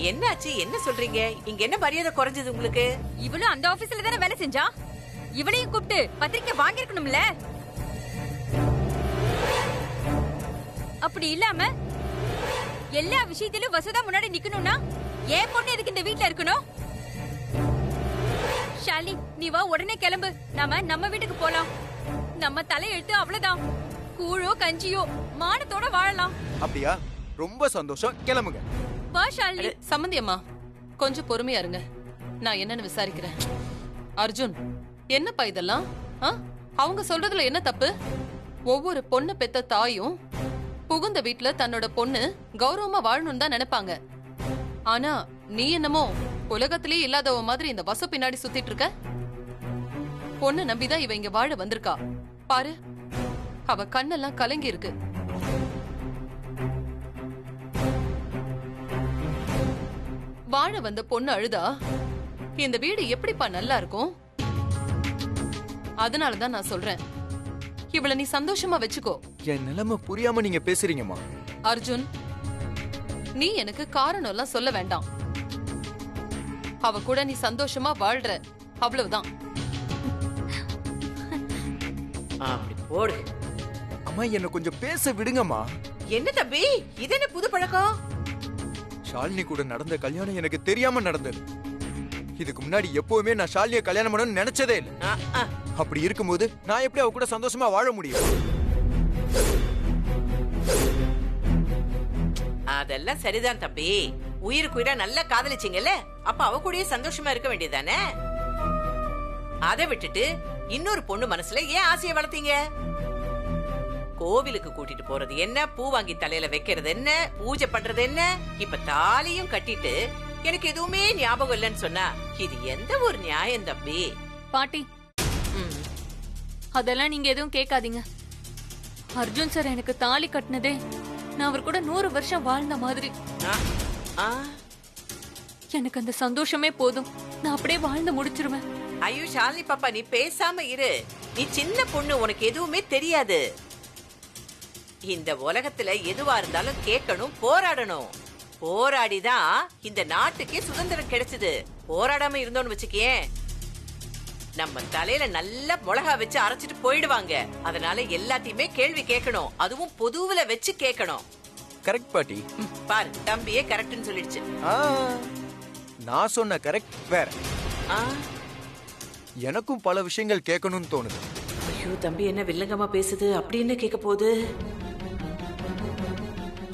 என்னாச்சு? என்ன சொல்றீங்க? இங்க என்ன மரியாதை குறைஞ்சது உங்களுக்கு? இவளும் அந்த ஆபீஸ்ல தானே வேலை செஞ்சா? இவளையும் கூப்பிட்டு பத்திரிக்கை வாங்கிருக்கணும்ல. அப்படி இல்லாம எல்லா விஷயத்திலும் வசுதா முன்னாடி நிக்கணும்னா ஏன் பொண்ணு எதுக்கு இந்த வீட்ல இருக்கணும்? ஷாலினி, நீ வா, உடனே கிளம்பு. நம்ம வீட்டுக்கு போலாம். நம்ம தலையெழுத்து அவ்வளவுதான். கூழோ கஞ்சியோ மானத்தோட வாழலாம். அப்படியா? ரொம்ப சந்தோஷம், கிளம்புங்க. வா ஷாலினி. சம்மந்தி அம்மா, கொஞ்சம் பொறுமையா இருங்க, நான் என்னன்னு விசாரிக்கிறேன். அர்ஜுன், என்னப்பா இதெல்லாம்? அவங்க சொல்றதுல என்ன தப்பு? ஒவ்வொரு பொண்ணு பெத்த தாயும் புகுந்த வீட்டுல தன்னோட பொண்ணு கௌரவமா வாழணும்னு தான் நினைப்பாங்க. ஆனா நீ என்னமோ உலகத்திலேயே இல்லாதவ மாதிரி இந்த வசு பின்னாடி சுத்திட்டு இருக்க. பொண்ணு நம்பிதான் இவ இங்க வாழ வந்திருக்கா. பாரு, அவ கண்ணெல்லாம் கலங்கி இருக்கு. வாழ வந்த பொண்ணு அழுதா இந்த வீடு எப்படிப்பா நல்லா இருக்கும்? அதனாலதான் நான் சொல்றேன், இவள நீ சந்தோஷமா வச்சுக்கோ. என் நிலைமை புரியாம நீங்க பேசுறீங்கம்மா. அர்ஜுன், நீ எனக்கு காரணம் எல்லாம் சொல்ல வேண்டாம். அவ கூட நீ சந்தோஷமா வாழ்ற, அவ்வளவுதான். அப்படி போடு. அம்மா, என்ன கொஞ்சம் பேச விடுங்கம்மா. என்ன தம்பி, இது என்ன புது பழக்கம்? ஷாலினி கூட நடந்த கல்யாணம் எனக்கு தெரியாம நடந்தது. இதுக்கு முன்னாடி எப்பவுமே நான் ஷாலினியை கல்யாணம் பண்ணணும்னு நினைச்சதே இல்லை. அப்படி இருக்கும்போது நான் எப்படி அவ கூட சந்தோஷமா வாழ முடியும்? அதெல்லாம் சரிதான் தம்பி. உயிருக்கு உயிரா நல்லா காதலிச்சிங்கல்ல, அப்ப அவ கூடயே சந்தோஷமா இருக்க வேண்டியதானே? அதை விட்டுட்டு இன்னொரு பொண்ணு மனசுல ஏன் ஆசையை வளர்த்தீங்க? கோவிலுக்கு கூட்டிட்டு போறது என்ன, பூ வாங்கி தலையில வைக்கிறது என்ன, பூஜை பண்றது என்ன, இப்ப தாலியும் கட்டிட்டு எனக்கு எதுவுமே ஞாபகம் இல்லைன்னு சொன்னா இது எந்த ஒரு நியாயம் தம்பி? பாட்டி, அதெல்லாம் நீங்க எதுவும் கேட்காதீங்க. அர்ஜுன் சார் எனக்கு தாலி கட்டினதே நான் அவர் கூட 100 வருஷம் வாழ்ந்த மாதிரி. எனக்கு அந்த சந்தோஷமே போதும். நான் அப்படியே வாழ்ந்து முடிச்சிருவேன். ஐயோ ஷாலினி பாப்பா, நீ பேசாம இரு. நீ சின்ன பொண்ணு, உனக்கு எதுவுமே தெரியாது. இந்த உலகத்துல எதுவா இருந்தாலும் கேட்கணும், போராடணும். போராடிதான் இந்த நாட்டுக்கே சுதந்திரம் கிடைச்சது. போராடாம இருந்தோம்னு வச்சுக்கே, நம்ம தலையில நல்லா மிளகா வச்சு அரைச்சிட்டு போயிடுவாங்க. அதனால எல்லாத்தையுமே கேள்வி கேட்கணும், அதுவும் பொதுவுல வச்சு கேட்கணும். கரெக்ட் பாட்டி. பாரு, தம்பியே கரெக்ட்னு சொல்லிடுச்சு. நான் சொன்ன கரெக்ட் வேற. எனக்கும் பல விஷயங்கள் கேட்கணும்னு தோணுது. ஐயோ தம்பி, என்ன வில்லங்கமா பேசுது? அப்படி என்ன கேட்க போகுது?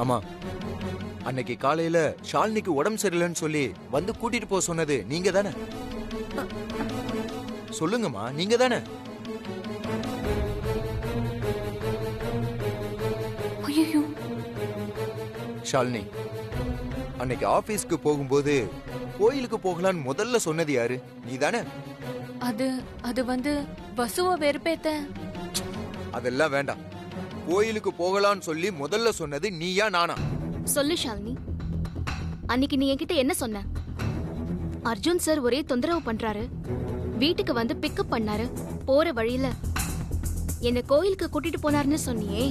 ஆமா, அன்னைக்கு காலையில ஷாலினிக்கு உடம்பு சரியில்லைன்னு சொல்லி வந்து கூட்டிட்டு போக சொன்னது நீங்க தானே? சொல்லுங்கம்மா, நீங்க தானே? ஷாலினி, அன்னைக்கு ஆபீஸ்க்கு போகும்போது கோயிலுக்கு போகலான்னு முதல்ல சொன்னது யாரு? நீ தானே? அது வந்து வசுவ வெறுப்பேத்த. அதெல்லாம் வேண்டாம். கோயிலுக்கு போகலான்னு சொல்லி முதல்ல சொன்னது நீயா நானா? சொல்லு ஷாலினி, அன்னைக்கு நீ என்கிட்ட என்ன சொன்ன? அர்ஜுன் சார் ஒரே தொந்தரவு பண்றாரு, வீட்டுக்கு வந்து பிக்கப் பண்ணாரு, போற வழியில என்ன கோயிலுக்கு கூட்டிட்டு போனாருன்னு சொன்னியே,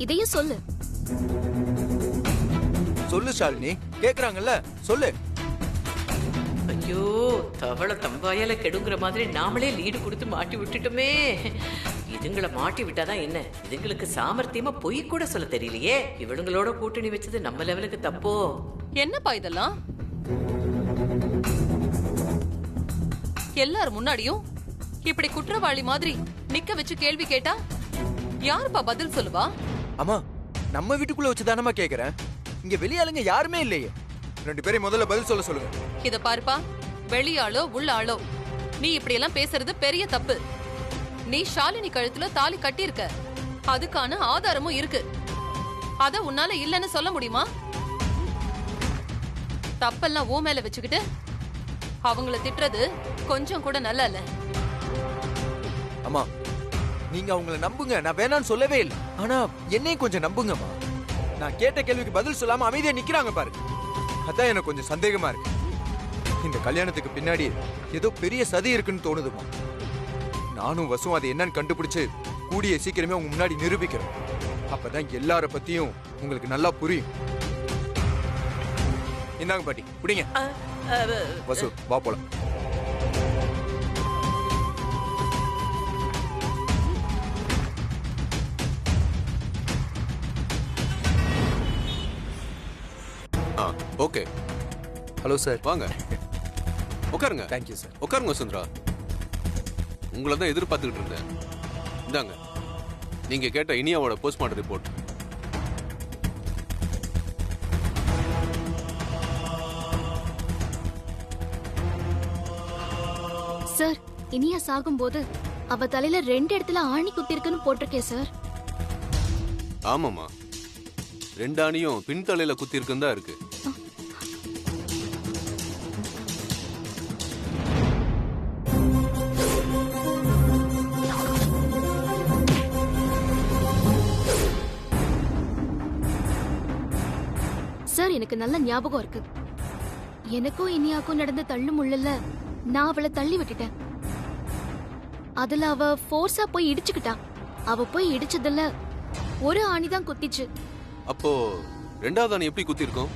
இதையும் சொல்லு. சொல்லு ஷாலினி, கேக்குறாங்கல்ல, சொல்லு. ஐயோ, தவளை தம்பாயால கெடுங்கிற மாதிரி நாமளே லீடு கொடுத்து மாட்டி விட்டுட்டோமே. இதுங்களை மாட்டி விட்டாதான் என்ன, இதுங்களுக்கு சாமர்த்தியமா பொய் கூட சொல்ல தெரியலையே. இவளுங்களோட கூட்டணி வச்சது நம்ம லெவலுக்கு தப்போ? என்னப்பா இதெல்லாம்? எல்லாரும் முன்னாடியும் இப்படி குற்றவாளி மாதிரி நிக்க வச்சு கேள்வி கேட்டா யாருப்பா பதில் சொல்லுவா? அம்மா, நம்ம வீட்டுக்குள்ள வச்சு தானமா கேக்குறேன். இங்க வெளியாளுங்க யாருமே இல்லையே. 2 பேரும் முதல்ல பதில் சொல்ல சொல்லுங்க. இத பாருப்பா, வெளியாளோ உள்ள ஆளோ, நீ இப்படி எல்லாம் பேசுறது பெரிய தப்பு. நீ ஷாலினி கழுத்துல தாலி கட்டி இருக்க, அதுக்கான ஆதாரமும் இருக்கு. அத உன்னால இல்லன்னு சொல்ல முடியுமா? தப்பெல்லாம் ஊ மேல வச்சுக்கிட்டு அவங்கள திட்டுறது கொஞ்சம் கூட நல்லா இல்ல. அம்மா, நீங்க அவங்கள நம்புங்க, நான் வேணான்னு சொல்லவே இல்லை. ஆனா என்னையும் கொஞ்சம் நம்புங்கம்மா. நான் கேட்ட கேள்விக்கு பதில் சொல்லாம அமைதியா நிக்கிறாங்க பாருங்க, அதான் எனக்கு கொஞ்சம் சந்தேகமா இருக்கு. இந்த கல்யாணத்துக்கு பின்னாடி ஏதோ பெரிய சதி இருக்குன்னு தோணுதுமா. நானும் வசும் அதை என்னன்னு கண்டுபிடிச்சு கூடிய சீக்கிரமே உங்க முன்னாடி நிரூபிக்கிறேன். அப்பதான் எல்லார பத்தியும் உங்களுக்கு நல்லா புரியும். இந்தாங்க பாட்டி குடிங்க. அ, அ, வசு வா போலாம். Okay hello sir. வாங்க உட்காருங்க. Thank you sir. உட்காருங்க வசுந்தரா. உங்களை தான் எதிர்பார்த்துக்கிட்டு இருந்தேன். இந்தாங்க நீங்க கேட்ட இனியாவோட போஸ்ட்மார்ட்டம் ரிப்போர்ட். சார் இனியா சாகும்போது அவ தலையில 2 இடத்துல ஆணி குத்திருக்குன்னு போட்டிருக்கேன் சார். ஆமாமா, 2 ஆணியும் பின்தலையில குத்தி இருக்குன்னு தான் இருக்கு. சார் எனக்கு நல்ல ஞாபகம் இருக்கு. எனக்கும் இனியாக்கும் நடந்த தள்ளு முள்ளல நான் அவளை தள்ளி விட்டுட்டேன். அதுல அவ ஃபோர்ஸா போய் இடிச்சுக்கிட்டா. அவ போய் இடிச்சதுல ஒரு ஆணிதான் குத்திச்சு. அப்போ 2வது ஆணி எப்படி குத்தி இருக்கும்?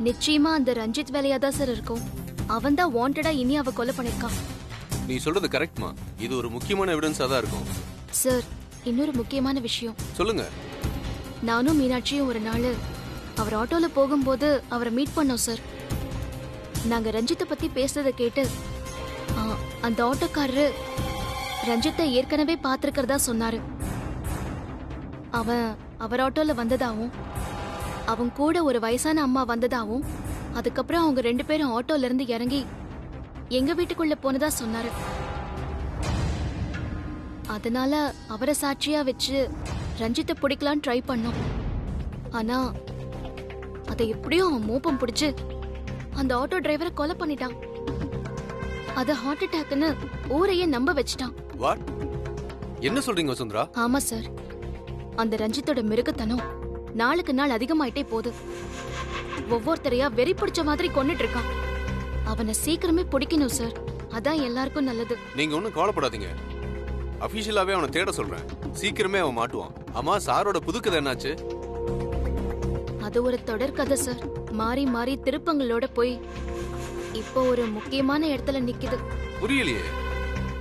நிச்சயமா அந்த ரஞ்சித் வேலையா தான் சார் இருக்கும். அவன் தான் வாண்டடா இனியாவை கொலை பண்ணிருக்கான். நீ சொல்றது கரெக்ட்மா. இது ஒரு முக்கியமான எவிடன்ஸா தான் இருக்கும். சார் இன்னொரு முக்கியமான விஷயம். சொல்லுங்க. நானும் மீனாட்சியும் ஒரு நாள் அவர் ஆட்டோல போகும்போது அவரை மீட் பண்ணோம் சார். நாங்க ரஞ்சித்தை பத்தி பேசுறத கேட்டு அந்த ஆட்டோக்காரரு ரஞ்சித்தை ஏற்கனவே பார்த்திருக்கிறதா சொன்னாரு. அவன் அவர் ஆட்டோல வந்ததாவும் அவங்க கூட ஒரு வயசான அம்மா வந்ததாவும் அதுக்கப்புறம் அவங்க 2 பேரும் ஆட்டோல இருந்து இறங்கி எங்க வீட்டுக்குள்ள போனதா சொன்னாரு. அதனால அவரை சாட்சியா வச்சு ரஞ்சித்தை பிடிக்கலான்னு ட்ரை பண்ணோம். ஆனா அதை எப்படியோ அவன் மோப்பம் பிடிச்சு அந்த ஆட்டோ டிரைவரை கொலை பண்ணிட்டான். அத ஹார்ட் அட்டாக்னு ஊரையே நம்ப வச்சிட்டான். வாட்? என்ன சொல்றீங்க வசுந்தரா? ஆமா சார், அந்த ரஞ்சித்தோட மிருகத்தனம் நாளுக்கு நாள் அதிகமாயிட்டே போகுது. ஒவ்வொருத்தரையா வெறி பிடிச்ச மாதிரி கொன்னுட்டு இருக்கான். அவனை சீக்கிரமே பிடிக்கணும் சார். அதான் எல்லாருக்கும் நல்லது. நீங்க ஒன்னும் கவலைப்படாதீங்க. அபிஷியலாவே அவனை தேட சொல்றேன். சீக்கிரமே அவன் மாட்டுவான். அம்மா, சாரோட புதுக்கதை என்னாச்சு? அது ஒரு தொடர் கதை சார். மாறி மாறி திருப்பங்களோட போய் இப்போ ஒரு முக்கியமான இடத்துல நிக்குது. புரியலையே.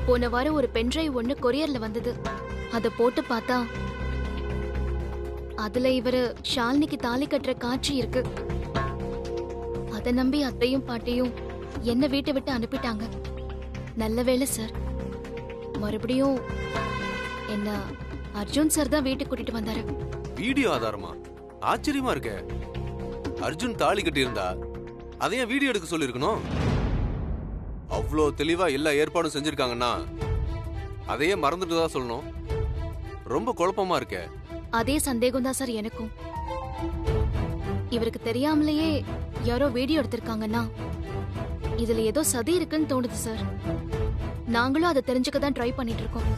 போன வாரம் ஒரு பென்ட்ரைவ் ஒண்ணு கொரியர்ல வந்தது. அத போட்டு பார்த்தா அதுல இவரு ஷாலினிக்கு தாலி கட்டுற காட்சி இருக்கு. அத நம்பி அத்தையும் பாட்டியும் என்ன வீட்டை விட்டு அனுப்பிட்டாங்க. நல்ல வேளை சார், மறுபடியும் என்ன அர்ஜுன் சார் தான் வீட்டுக்கு கூட்டிட்டு வந்தாரு. வீடியோ ஆதாரமா? ஆச்சரியமா இருக்க. அர்ஜுன் தாலி கட்டி இருந்தா அதைய வீடியோ எடுக்க சொல்லிருக்கணும். அவ்வளோ தெளிவா எல்லா ஏற்பாடும் செஞ்சிருக்காங்கன்னா அதையே மறந்துட்டு தான் சொல்லணும். ரொம்ப குழப்பமா இருக்க. அதே சந்தேகம் தான் சார் எனக்கும். இவருக்கு தெரியாமலேயே யாரோ வீடியோ எடுத்திருக்காங்கன்னா இதுல ஏதோ சதி இருக்குன்னு தோணுது சார். நாங்களும் அதை தெரிஞ்சுக்க தான் ட்ரை பண்ணிட்டு இருக்கோம்.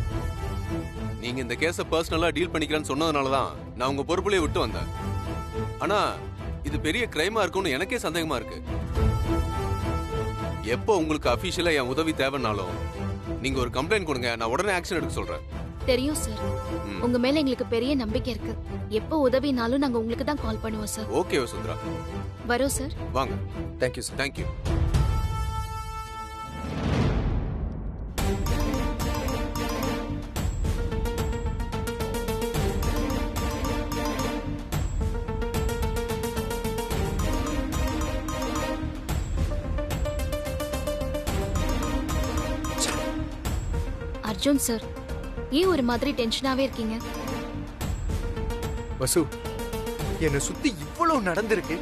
நீங்க இந்த கேஸ பர்சனலா டீல் பண்ணிக்கிறேன்னு சொன்னதுனால தான் நான் உங்க பொறுப்புலயே விட்டு வந்தேன். ஆனா இது பெரிய கிரைமா இருக்கும்னு எனக்கே சந்தேகமா இருக்கு. எப்போ உங்களுக்கு அபிஷியலா என் உதவி தேவைன்னாலும் நீங்க ஒரு கம்ப்ளைண்ட் கொடுங்க. நான் உடனே ஆக்ஷன் எடுக்க சொல்றேன். தெரியும் சார், உங்க மேல எங்களுக்கு பெரிய நம்பிக்கை இருக்கு. எப்போ உதவினாலும் நாங்க உங்களுக்கு தான் கால் பண்ணுவோம் சார். ஓகே வசுந்தரா. வரோம் சார். வாங்க. Thank you sir. Thank you. Arjun sir, ஏன் ஒரு மாதிரி டென்ஷனாவே இருக்கீங்க? வசு, என்னை சுத்தி இவ்வளவு நடந்திருக்கு.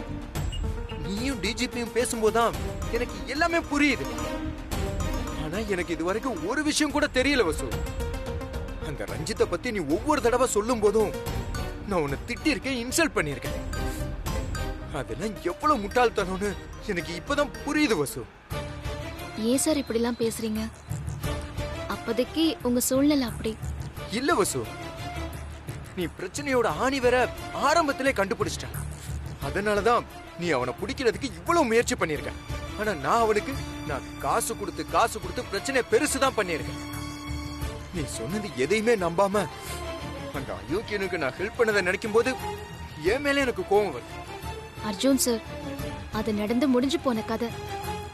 நீயும் டிஜிபியும் பேசும்போதுதான் எனக்கு எல்லாமே புரியுது. ஆனா எனக்கு இது வரைக்கும் ஒரு விஷயம் கூட தெரியல வசு. அந்த ரஞ்சித்தை பத்தி நீ ஒவ்வொரு தடவை சொல்லும் போதும் நான் உன்னை திட்டிருக்கேன், இன்சல்ட் பண்ணிருக்கேன். அதெல்லாம் எவ்வளவு முட்டாள்தனம்னு எனக்கு இப்பதான் புரியுது வசு. ஏன் சார் இப்படிலாம் பேசுறீங்க? அப்போதைக்கு உங்க சூழ்நிலை அப்படி. இல்ல வசு, நீ பிரச்சனையோட ஆணி வேற ஆரம்பத்திலே கண்டுபிடிச்சிட்ட. அதனாலதான் நீ அவனை பிடிக்கிறதுக்கு இவ்வளவு முயற்சி பண்ணிருக்க. ஆனா நான் காசு கொடுத்து பிரச்சனை பெருசுதான் பண்ணிருக்கேன். நீ சொன்னது எதையுமே நம்பாம அந்த அயோக்கியனுக்கு நான் ஹெல்ப் பண்ணதை நினைக்கும் போது என் மேல எனக்கு கோபம் வருது. அர்ஜுன் சார், அது நடந்து முடிஞ்சு போன கதை.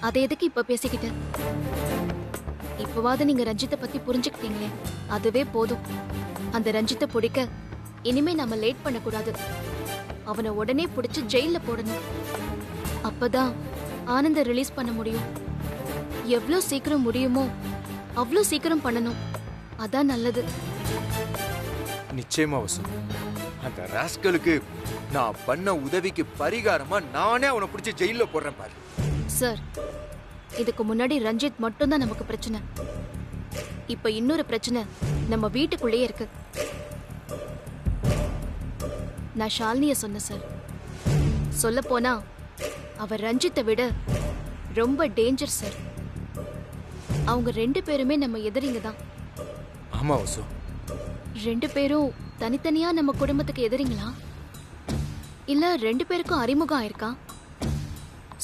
அதை எதுக்கு இப்ப பேசிக்கிட்டு? இப்பவாவது நீங்க ரஞ்சித்தை பத்தி புரிஞ்சுக்கிட்டீங்களே, அதுவே போதும். அந்த ரஞ்சித்தை பிடிக்க இனிமே நம்ம லேட் பண்ணக்கூடாது. அவனை உடனே பிடிச்சு ஜெயில போடணும். அப்பதான் ஆனந்த ரிலீஸ் பண்ண முடியும். எவ்வளவு சீக்கிரம் முடியுமோ அவ்வளவு சீக்கிரம் பண்ணணும். அதான் நல்லது. நிச்சயமா வசு. அந்த ராஸ்கலுக்கு நான் பண்ண உதவிக்கு பரிகாரமா நானே அவனை பிடிச்சி ஜெயில போடுறேன் பாரு. சார், இதுக்கு முன்னாடி ரஞ்சித் மட்டும்தான் நமக்கு பிரச்சனை. இப்ப இன்னொரு பிரச்சனை நம்ம வீட்டுக்குள்ளேயே இருக்கு. நான் ஷாலினிய சொன்னேன் சார். சொல்ல போனா அவ ரஞ்சித்தை விட ரொம்ப டேஞ்சர் சார். அவங்க 2 பேருமே நம்ம எதிரிங்க தான். ஆமா வசு. 2 பேரும் தனித்தனியா நம்ம குடும்பத்துக்கு எதிரிங்களா? இல்ல 2 பேருக்கும் அறிமுகம் ஆயிருக்கா?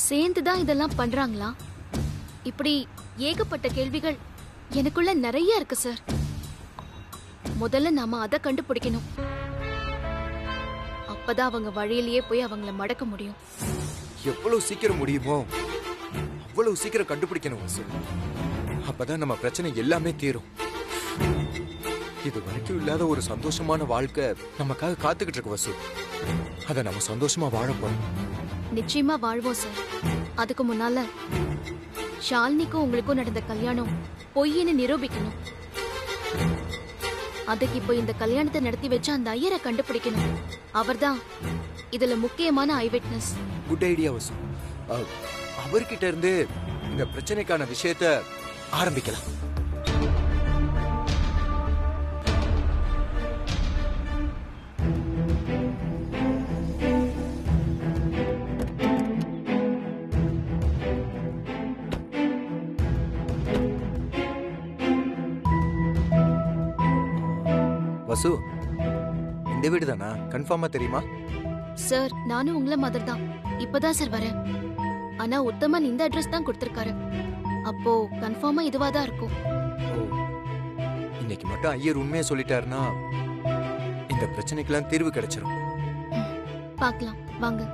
சேர்ந்துதான் இதெல்லாம் பண்றாங்களா? இப்படி ஏகப்பட்ட கேள்விகள் எனக்குள்ள நிறைய இருக்கு சார். முதல்ல நாம அதை கண்டுபிடிக்கணும். அப்பதான் அவங்க வழியிலேயே போய் அவங்கள மடக்க முடியும். எவ்வளவு சீக்கிரம் முடியுமோ அவ்வளவு சீக்கிரம் கண்டுபிடிக்கணும் வசு. அப்பதான் நம்ம பிரச்சனை எல்லாமே தீரும். இது வரைக்கும் இல்லாத ஒரு சந்தோஷமான வாழ்க்கை நமக்காக காத்துக்கிட்டு இருக்கு வசு. அதை நம்ம சந்தோஷமா வாழ போறோம். நிச்சயமா வாழ்வோம் சார். அதுக்கு முன்னால ஷாலினிக்கும் உங்களுக்கும் நடந்த கல்யாணம் பொய்ன்னு நிரூபிக்கணும். அதுக்கு இப்போ இந்த கல்யாணத்தை நடத்தி வச்ச அந்த ஐயரை கண்டுபிடிக்கணும். அவர்தான் இதுல முக்கியமான ஐ விட்னஸ். குட் ஐடியா வசு. அவர்கிட்ட இருந்து இந்த பிரச்சனைக்கான விஷயத்தை ஆரம்பிக்கலாம். வசு, இந்த வீடு தானா? கன்ஃபார்மா தெரியுமா? சார், நானும் உங்கள மாதிரி தான். இப்பதான் சார் வரேன். ஆனா உத்தமன் இந்த அட்ரஸ் தான் கொடுத்திருக்காரு. அப்போ கன்ஃபார்மா இதுவா தான் இருக்கும். ஓ, இன்னைக்கு மட்டும் ஐயர் உண்மையை சொல்லிட்டாருன்னா இந்த பிரச்சனைக்கெல்லாம் தீர்வு கிடைச்சிரும். பார்க்கலாம் வாங்க.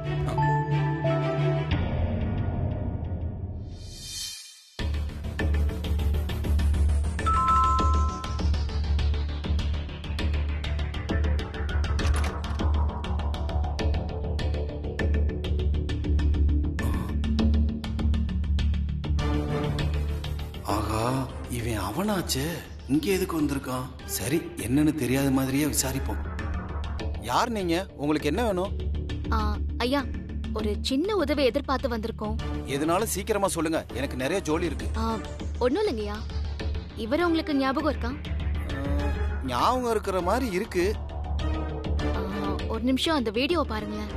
ஆகா, இவன் அவனாச்சே. இங்க எதுக்கு வந்திருக்கான்? சரி, என்னன்னு தெரியாத மாதிரியே விசாரிப்போம். யார் நீங்க? உங்களுக்கு என்ன வேணும்? ஆ, ஐயா, ஒரு சின்ன உதவி எதிர்பார்த்து வந்திருக்கோம். எதுனாலும் சீக்கிரமா சொல்லுங்க, எனக்கு நிறைய ஜோலி இருக்கு. ஒண்ணும் இல்லைங்கய்யா. இவர் உங்களுக்கு ஞாபகம் இருக்கா? ஞாபகம் இருக்கிற மாதிரி இருக்கு. ஒரு நிமிஷம் அந்த வீடியோ பாருங்களேன்.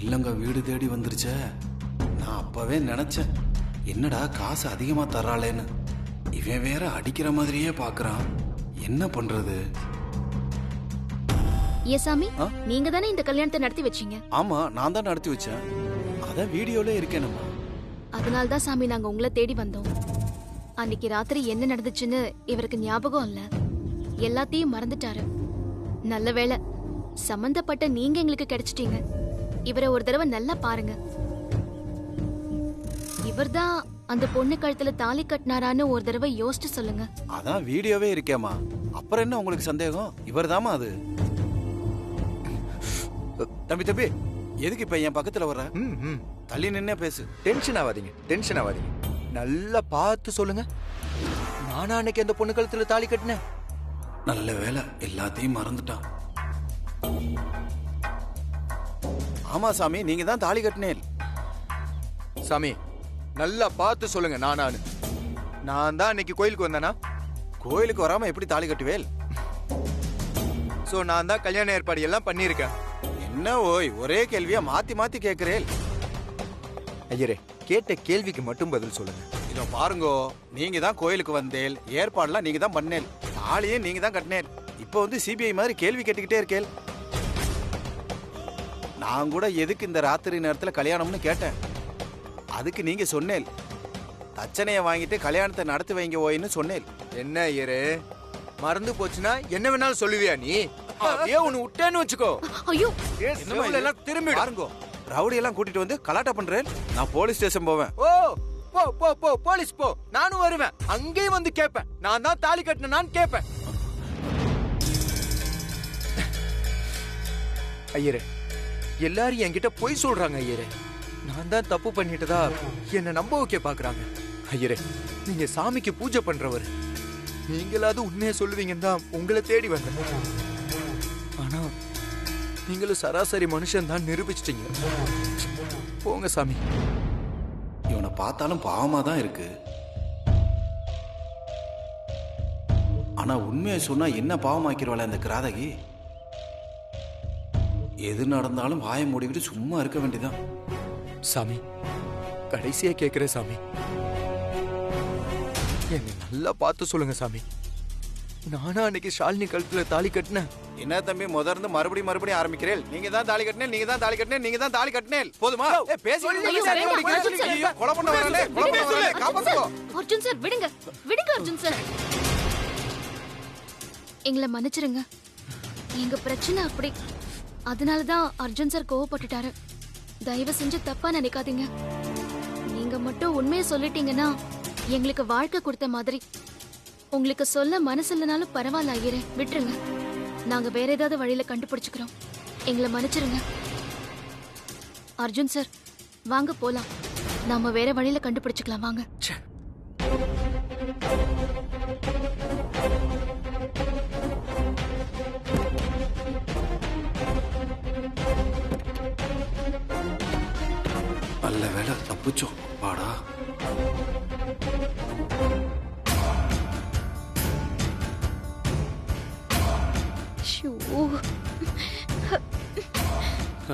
இல்லங்க, வீடு தேடி வந்துருச்சே. நான் அப்பவே நினைச்சேன், என்னடா காசு அதிகமா தர்றாளேன்னு. இவன் வேற அடிக்கிற மாதிரியே பாக்குறான். என்ன பண்றது? ஏசாமி, நீங்க தானே இந்த கல்யாணத்தை நடத்தி வச்சீங்க? ஆமா, நான் தான் நடத்தி வச்சேன். அதான் வீடியோல இருக்கேனம்மா. அதனால தான் சாமி நாங்க உங்களை தேடி வந்தோம். அன்னைக்கு ராத்திரி என்ன நடந்துச்சுன்னு இவருக்கு ஞாபகம் இல்ல. எல்லாத்தையும் மறந்துட்டாரு. நல்ல வேளை சம்பந்தப்பட்ட நீங்க எங்களுக்கு கிடைச்சிட்டீங்க. இவரை ஒரு தடவை நல்லா பாருங்க. இவர்தான் அந்த பொண்ணு கழுத்துல தாலி கட்டினாரான்னு ஒரு தடவை யோசிச்சு சொல்லுங்க. அதான் வீடியோவே இருக்கேம்மா. அப்புறம் என்ன உங்களுக்கு சந்தேகம்? இவர்தாம்மா அது. தம்பி தம்பி, எதுக்கு இப்ப என் பக்கத்துல வர்ற? தள்ளி நின்னே பேசு. டென்ஷன் ஆகாதீங்க, டென்ஷன் ஆகாதீங்க. நல்லா பார்த்து சொல்லுங்க. நானா அன்னைக்கு அந்த பொண்ணு கழுத்துல தாலி கட்டினேன்? நல்ல வேலை, எல்லாத்தையும் மறந்துட்டான். ஆமா சாமி, நீங்க தான் தாலி கட்டினேன். சாமி, நல்லா பார்த்து சொல்லுங்க. நான் தான் அன்னைக்கு கோயிலுக்கு வந்தேனா? கோயிலுக்கு வராம எப்படி தாலி கட்டுவேல்? சோ நான் தான் கல்யாண ஏற்பாடு எல்லாம் பண்ணியிருக்கேன். என்ன ஓய், ஒரே கேள்வியா மாத்தி மாத்தி கேக்குறேன். ஐயரே, கேட்ட கேள்விக்கு மட்டும் பதில் சொல்லுங்க. இதோ பாருங்கோ, நீங்க தான் கோயிலுக்கு வந்தேல், ஏற்பாடுலாம் நீங்க தான் பண்ணேல், தாலியே நீங்க தான் கட்டினேல். இப்போ வந்து சிபிஐ மாதிரி கேள்வி கேட்டுக்கிட்டே இருக்கேல். நான் கூட எதுக்கு இந்த ராத்திரி நேரத்துல கல்யாணம்னு கேட்டேன். அதுக்கு நீங்க சொன்னேல், தச்சனைய வாங்கிட்டு கல்யாணத்தை நடத்தி வைங்க ஓயின்னு சொன்னேல். என்ன ஐயரே, மறந்து போச்சுன்னா என்ன வேணாலும் சொல்லுவியா நீ? அப்படியே ஒன்னு விட்டேன்னு வச்சுக்கோ. ஐயோ செவுல எல்லாம் திரும்பிடும். பாருங்கோ, ரவுடி எல்லாம் கூட்டிட்டு வந்து கலாட்டா பண்றேன். நான் போலீஸ் ஸ்டேஷன் போவேன். ஓ போ போ போ போலீஸ் போ, நானும் வருவேன். அங்கேயும் வந்து கேட்பேன், நான் தான் தாலி கட்டின நான் கேட்பேன். ஐயரே, எல்லாரும் என்கிட்ட பொய் சொல்றாங்க ஐயரே. நான் தான் தப்பு பண்ணிட்டதா என்ன நம்ப வைக்க பாக்குறாங்க. ஐயரே, நீங்க சாமிக்கு பூஜை பண்றவர், நீங்களாவது உண்மையை சொல்லுவீங்கன்னு தான் உங்களை தேடி வந்தேன். ஆனா நீங்களும் சராசரி மனுஷன் தான் நிரூபிச்சிட்டீங்க. போங்க சாமி. இவனை பார்த்தாலும் பாவமா தான் இருக்கு. ஆனா உண்மையை சொன்னா என்ன பாவமாக்கிடுவாள் அந்த கிராதகி? எது நடந்தாலும் வாயை மூடிக்கிட்டு சும்மா இருக்க வேண்டியதான். சாமி, கடைசியா கேக்குற சாமி, என்னை நல்லா பார்த்து சொல்லுங்க சாமி. நானா அன்னைக்கு ஷாலினி கழுத்துல தாலி கட்டினேன். என்ன தம்பி முதர்ந்து மறுபடியும் ஆரம்பிக்கிறேன். நீங்க தான் தாலி கட்டினேன், நீங்க தான் தாலி கட்டினேன், நீங்க தான் தாலி கட்டினேன். போதுமா? கொலை பண்ண வரானே, காப்பாத்துக்கோ. அர்ஜுன் சார் விடுங்க, விடுங்க அர்ஜுன் சார். எங்களை மன்னிச்சிருங்க, எங்க பிரச்சனை அப்படி. அதனாலதான் அர்ஜுன் சார் கோவப்பட்டுட்டாரு. தயவு செஞ்சு தப்பா நினைக்காதீங்க. நீங்க மட்டும் உண்மையை சொல்லிட்டீங்கன்னா எங்களுக்கு வாழ்க்கை கொடுத்த மாதிரி. உங்களுக்கு சொல்ல மனசு இல்லைனாலும் பரவாயில்ல ஐயரே, விட்டுருங்க. நாங்க வேற ஏதாவது வழியில கண்டுபிடிச்சுக்கிறோம். எங்களை மன்னிச்சிருங்க. அர்ஜுன் சார் வாங்க போலாம், நாம வேற வழியில கண்டுபிடிச்சுக்கலாம் வாங்க. நல்ல வேலை தப்பிச்சோம். பாடா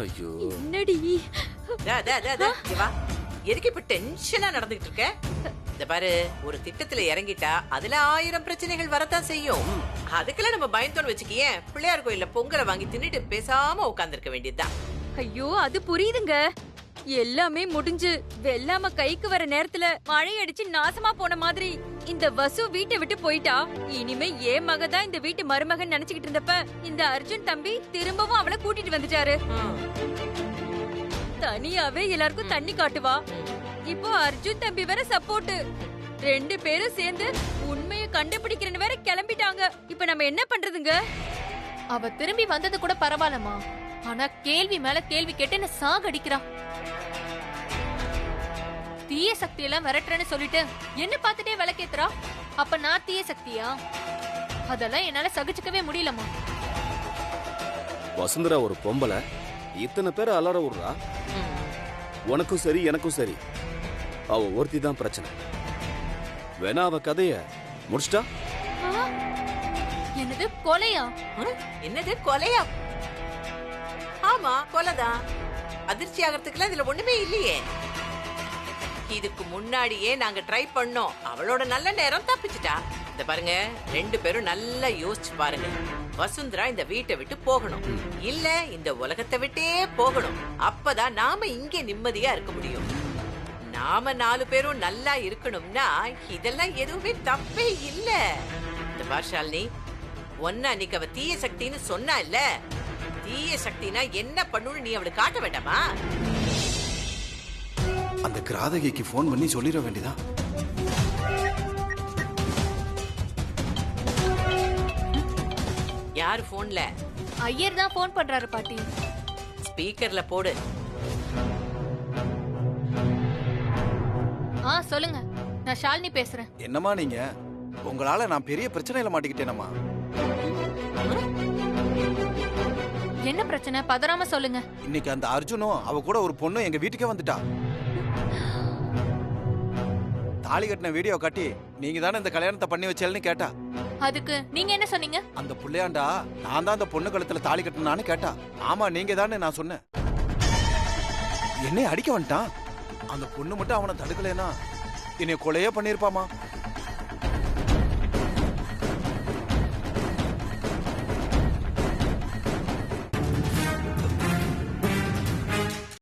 ஐயோ, என்னடி இங்க வா. எதுக்கு இப்ப டென்ஷனா நடந்துகிட்டு இருக்க? இந்த பாரு, ஒரு திட்டத்துல இறங்கிட்டா அதுல 1000 பிரச்சனைகள் வரத்தான் செய்யும். அதுக்கெல்லாம் நம்ம பயந்தோன்னு வச்சுக்கியே, பிள்ளையார் கோயில்ல பொங்கலை வாங்கி தின்னுட்டு பேசாம உட்கார்ந்திருக்க வேண்டியதுதான். ஐயோ அது புரியுதுங்க. எல்லாமே முடிஞ்சு வெள்ளாம கைக்கு வர நேரத்துல மழை அடிச்சு நாசமா போன மாதிரி இந்த வசு வீட்டை விட்டு போயிட்டா. இனிமே ஏன் மக தான் இந்த வீட்டு மருமகன் நினைச்சுக்கிட்டு இருந்தப்ப இந்த அர்ஜுன் தம்பி திரும்பவும் அவளை கூட்டிட்டு வந்துட்டாரு. தனியாவே எல்லாருக்கும் தண்ணி காட்டுவா. இப்போ அர்ஜுன் தம்பி வேற சப்போர்ட். 2 பேரும் சேர்ந்து உண்மையை கண்டுபிடிக்கிறேன்னு வேற கிளம்பிட்டாங்க. இப்ப நம்ம என்ன பண்றதுங்க? அவ திரும்பி வந்தது கூட பரவாயில்லமா, ஆனா கேள்வி மேல கேள்வி கேட்டு என்ன சாகடிக்கிறா. தீய சக்தி எல்லாம் விரட்டுறேன்னு சொல்லிட்டு என்ன பார்த்துட்டே விளக்கேத்துறா. அப்ப நான் தீய சக்தியா? அதெல்லாம் என்னால சகிச்சுக்கவே முடியலமா. வசுந்தரா ஒரு பொம்பளை, இத்தனை பேரை அலற விடுறா. உனக்கும் சரி எனக்கும் சரி, அவ ஒருத்தி தான் பிரச்சனை. வேணா அவ கதைய முடிச்சிட்டா. என்னது கொலையா? என்னது கொலையா? ஆமா, கொலைதான். அதிர்ச்சி ஆகிறதுக்குலாம் இதுல ஒண்ணுமே இல்லையே. இதுக்கு முன்னாடியே நாங்க ட்ரை பண்ணோம். அவளோட நல்ல நேரம் தப்பிச்சிட்டா. இந்த பாருங்க, 2 பேரும் நல்லா யோசிச்சு பாருங்க. வசுந்தரா இந்த வீட்டை விட்டு போகணும், இல்ல இந்த உலகத்தை விட்டே போகணும். அப்பதான் நாம இங்கே நிம்மதியா இருக்க முடியும். நாம 4 பேரும் நல்லா இருக்கணும்னா இதெல்லாம் எதுவுமே தப்பே இல்ல. இந்த பார்ஷாலினி, ஒன்ன அன்னைக்கு அவ தீய சக்தின்னு சொன்னா இல்ல, தீய சக்தினா என்ன பண்ணுன்னு நீ அவளுக்கு காட்ட வேண்டாமா? அந்த கிராதகிக்கு போன் பண்ணி சொல்லிட வேண்டியதான். யாரு போன்ல? ஐயர் தான் போன் பண்றாரு பாட்டி. ஸ்பீக்கர்ல போடு. சொல்லுங்க, நான் ஷாலினி பேசுறேன். என்னம்மா நீங்க? உங்களால நான் பெரிய பிரச்சனையில மாட்டிக்கிட்டேனம்மா. என்ன பிரச்சனை? பதறாம சொல்லுங்க. இன்னைக்கு அந்த அர்ஜுனும் அவ கூட ஒரு பொண்ணு எங்க வீட்டுக்கே வந்துட்டா. தாலி கட்டின வீடியோ காட்டி நீங்க தானே இந்த கல்யாணத்தை பண்ணி வச்சேன்னு கேட்டா. அதுக்கு நீங்க என்ன சொன்னீங்க? அந்த புள்ளையாண்டா நான் தான் அந்த பொண்ணு கழுத்துல தாலி கட்டினான்னு கேட்டா. ஆமா நீங்க தானே நான் சொன்னேன். என்னை அடிக்க வந்துட்டான். அந்த பொண்ணு மட்டும் அவனை தடுக்கலைன்னா என்னை கொலையே பண்ணிருப்பாமா.